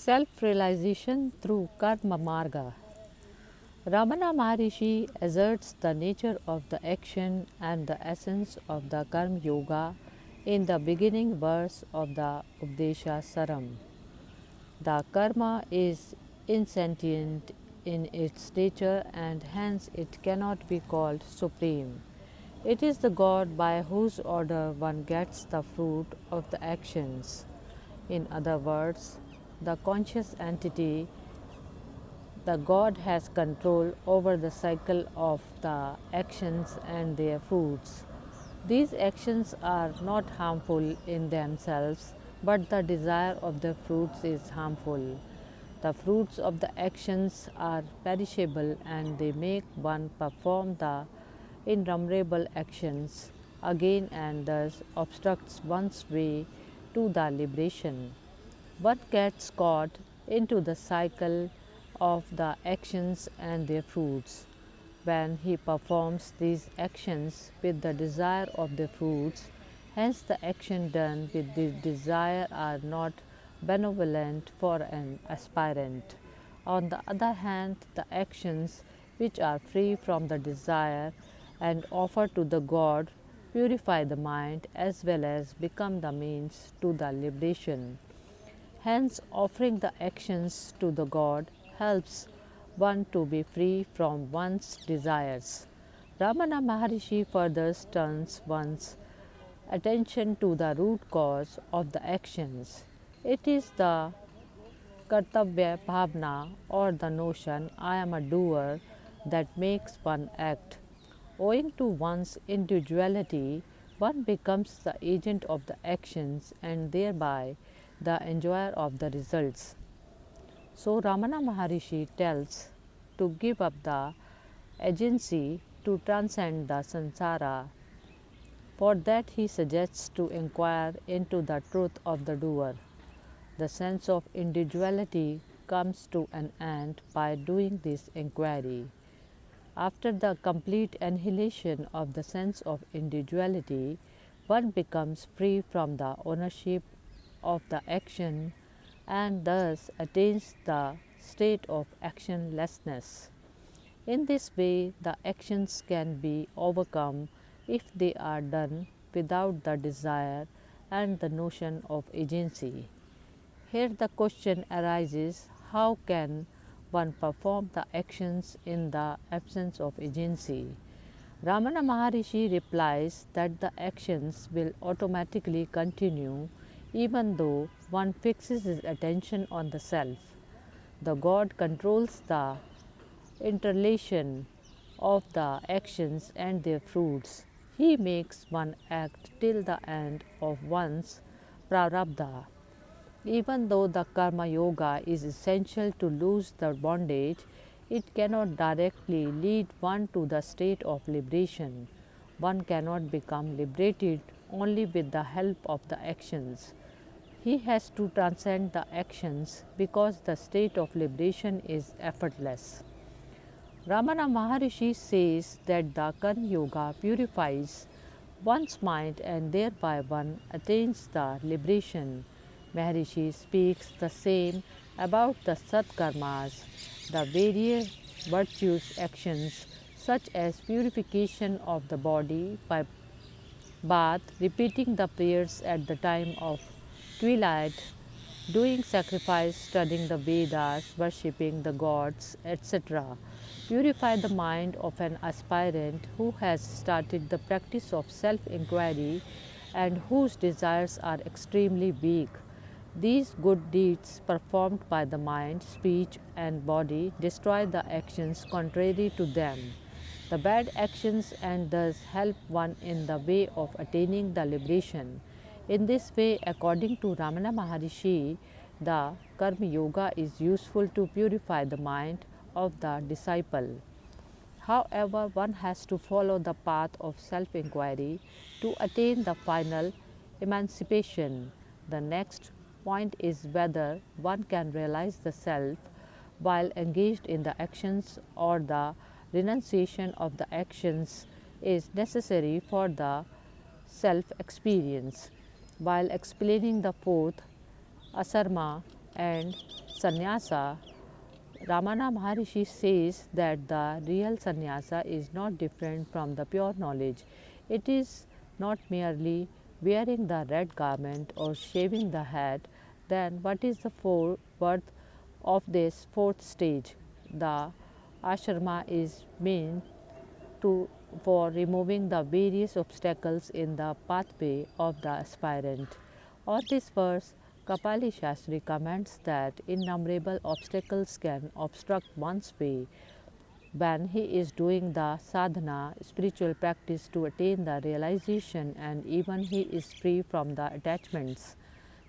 Self-realization through karma marga. Ramana Maharshi asserts the nature of the action and the essence of the karma yoga in the beginning verse of the Updesha Saram. The karma is insentient in its nature and hence it cannot be called supreme. It is the God by whose order one gets the fruit of the actions. In other words, the conscious entity, the God has control over the cycle of the actions and their fruits. These actions are not harmful in themselves, but the desire of the fruits is harmful. The fruits of the actions are perishable and they make one perform the innumerable actions again and thus obstructs one's way to the liberation. One gets caught into the cycle of the actions and their fruits. When he performs these actions with the desire of the fruits, hence the action done with the desire are not benevolent for an aspirant. On the other hand, the actions which are free from the desire and offer to the God purify the mind as well as become the means to the liberation. Hence, offering the actions to the God helps one to be free from one's desires. Ramana Maharshi further turns one's attention to the root cause of the actions. It is the kartavya bhavna or the notion I am a doer that makes one act. Owing to one's individuality, one becomes the agent of the actions and thereby the enjoyer of the results. So, Ramana Maharishi tells to give up the agency to transcend the samsara. For that, he suggests to inquire into the truth of the doer. The sense of individuality comes to an end by doing this inquiry. After the complete annihilation of the sense of individuality, one becomes free from the ownership of the action and thus attains the state of actionlessness. In this way, the actions can be overcome if they are done without the desire and the notion of agency. Here the question arises, how can one perform the actions in the absence of agency? Ramana Maharishi replies that the actions will automatically continue even though one fixes his attention on the self. The God controls the interrelation of the actions and their fruits. He makes one act till the end of one's prarabdha. Even though the karma yoga is essential to lose the bondage, it cannot directly lead one to the state of liberation. One cannot become liberated only with the help of the actions. He has to transcend the actions because the state of liberation is effortless. Ramana Maharishi says that the Karma Yoga purifies one's mind and thereby one attains the liberation. Maharishi speaks the same about the Satkarmas, the various virtuous actions such as purification of the body by bath, repeating the prayers at the time of twilight, doing sacrifice, studying the Vedas, worshipping the gods, etc. Purify the mind of an aspirant who has started the practice of self inquiry and whose desires are extremely weak. These good deeds performed by the mind, speech, and body destroy the actions contrary to them. The bad actions and thus help one in the way of attaining the liberation. In this way, according to Ramana Maharishi, the Karma Yoga is useful to purify the mind of the disciple. However, one has to follow the path of self inquiry to attain the final emancipation. The next point is whether one can realize the self while engaged in the actions or the renunciation of the actions is necessary for the self experience. While explaining the fourth asarma and sannyasa, Ramana Maharshi says that the real sannyasa is not different from the pure knowledge. It is not merely wearing the red garment or shaving the head. Then, what is the worth of this fourth stage? The ashrama is meant to for removing the various obstacles in the pathway of the aspirant. On this verse, Kapali Shastri comments that innumerable obstacles can obstruct one's way when he is doing the sadhana, spiritual practice to attain the realization, and even he is free from the attachments.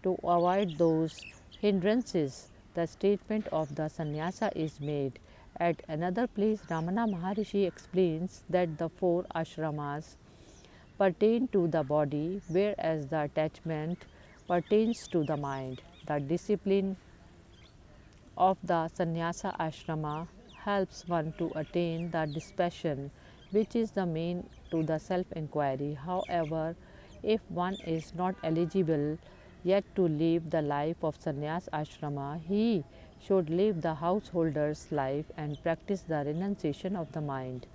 To avoid those hindrances, the statement of the sannyasa is made. At another place, Ramana Maharshi explains that the four ashramas pertain to the body, whereas the attachment pertains to the mind. The discipline of the sannyasa ashrama helps one to attain the dispassion, which is the main to the self inquiry. However, if one is not eligible yet to live the life of sannyas ashrama, he should live the householder's life and practice the renunciation of the mind.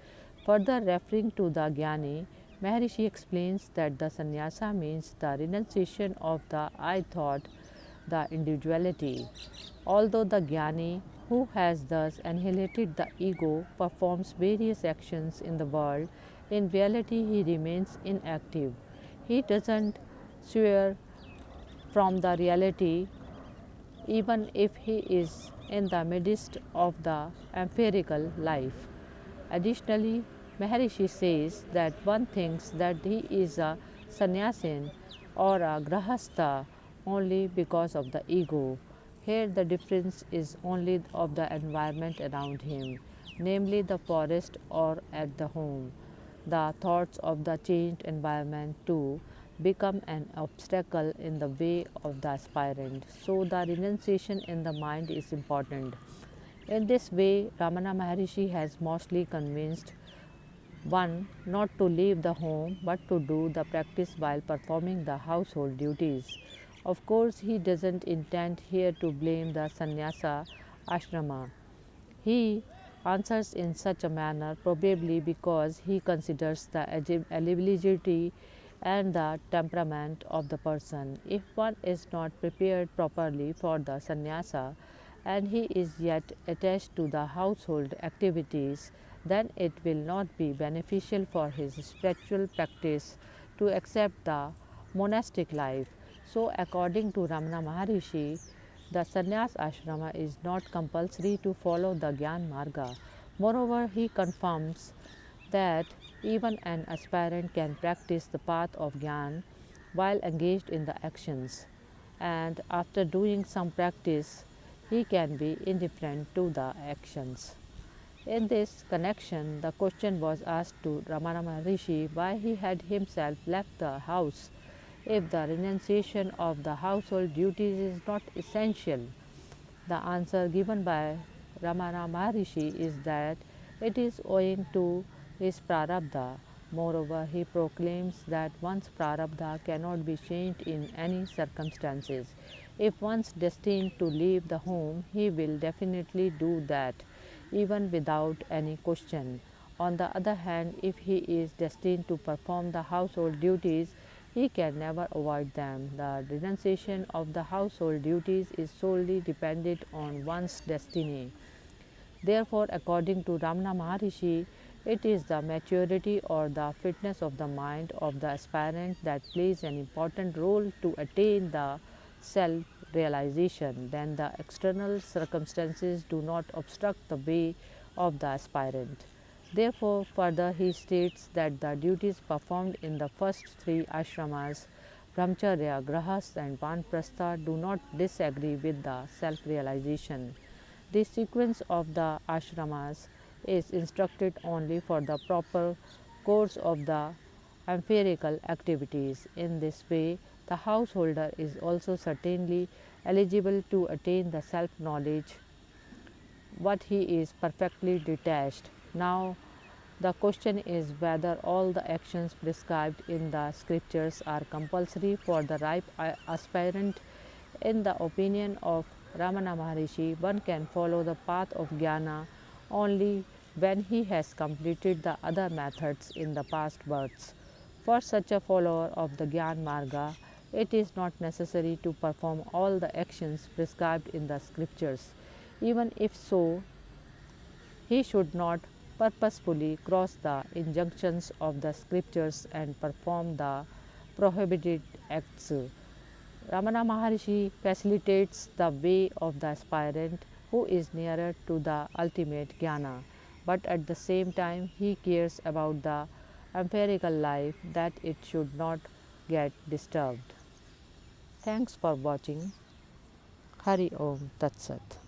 Further referring to the Jnani, Maharishi explains that the sannyasa means the renunciation of the I thought, the individuality. Although the Jnani, who has thus annihilated the ego, performs various actions in the world, in reality he remains inactive. He doesn't swear from the reality even if he is in the midst of the empirical life. Additionally, Maharishi says that one thinks that he is a sannyasin or a grahastha only because of the ego. Here, the difference is only of the environment around him, namely the forest or at the home. The thoughts of the changed environment too become an obstacle in the way of the aspirant. So, the renunciation in the mind is important. In this way, Ramana Maharishi has mostly convinced one not to leave the home but to do the practice while performing the household duties. Of course, he doesn't intend here to blame the sannyasa ashrama. He answers in such a manner probably because he considers the eligibility and the temperament of the person. If one is not prepared properly for the sannyasa and he is yet attached to the household activities, then it will not be beneficial for his spiritual practice to accept the monastic life. So, according to Ramana Maharishi, the sannyas ashrama is not compulsory to follow the Gyan Marga. Moreover, he confirms that even an aspirant can practice the path of Gyan while engaged in the actions, and after doing some practice, he can be indifferent to the actions. In this connection, the question was asked to Ramana Maharishi why he had himself left the house if the renunciation of the household duties is not essential. The answer given by Ramana Maharishi is that it is owing to his prarabdha. Moreover, he proclaims that one's prarabdha cannot be changed in any circumstances. If one's destined to leave the home, he will definitely do that, even without any question. On the other hand, if he is destined to perform the household duties, he can never avoid them. The renunciation of the household duties is solely dependent on one's destiny. Therefore, according to Ramana Maharishi, it is the maturity or the fitness of the mind of the aspirant that plays an important role to attain the self realization. Then the external circumstances do not obstruct the way of the aspirant. Therefore, further he states that the duties performed in the first three ashramas, brahmacharya, grahas, and vanprastha, do not disagree with the self realization. The sequence of the ashramas is instructed only for the proper course of the empirical activities. In this way, the householder is also certainly eligible to attain the self knowledge, but he is perfectly detached. Now, the question is whether all the actions prescribed in the scriptures are compulsory for the ripe aspirant. In the opinion of Ramana Maharshi, one can follow the path of jnana only when he has completed the other methods in the past births. For such a follower of the Gyan Marga, it is not necessary to perform all the actions prescribed in the scriptures. Even if so, he should not purposefully cross the injunctions of the scriptures and perform the prohibited acts. Ramana Maharshi facilitates the way of the aspirant who is nearer to the ultimate jnana, but at the same time he cares about the empirical life that it should not get disturbed. Thanks for watching. Hari Om Tat Sat.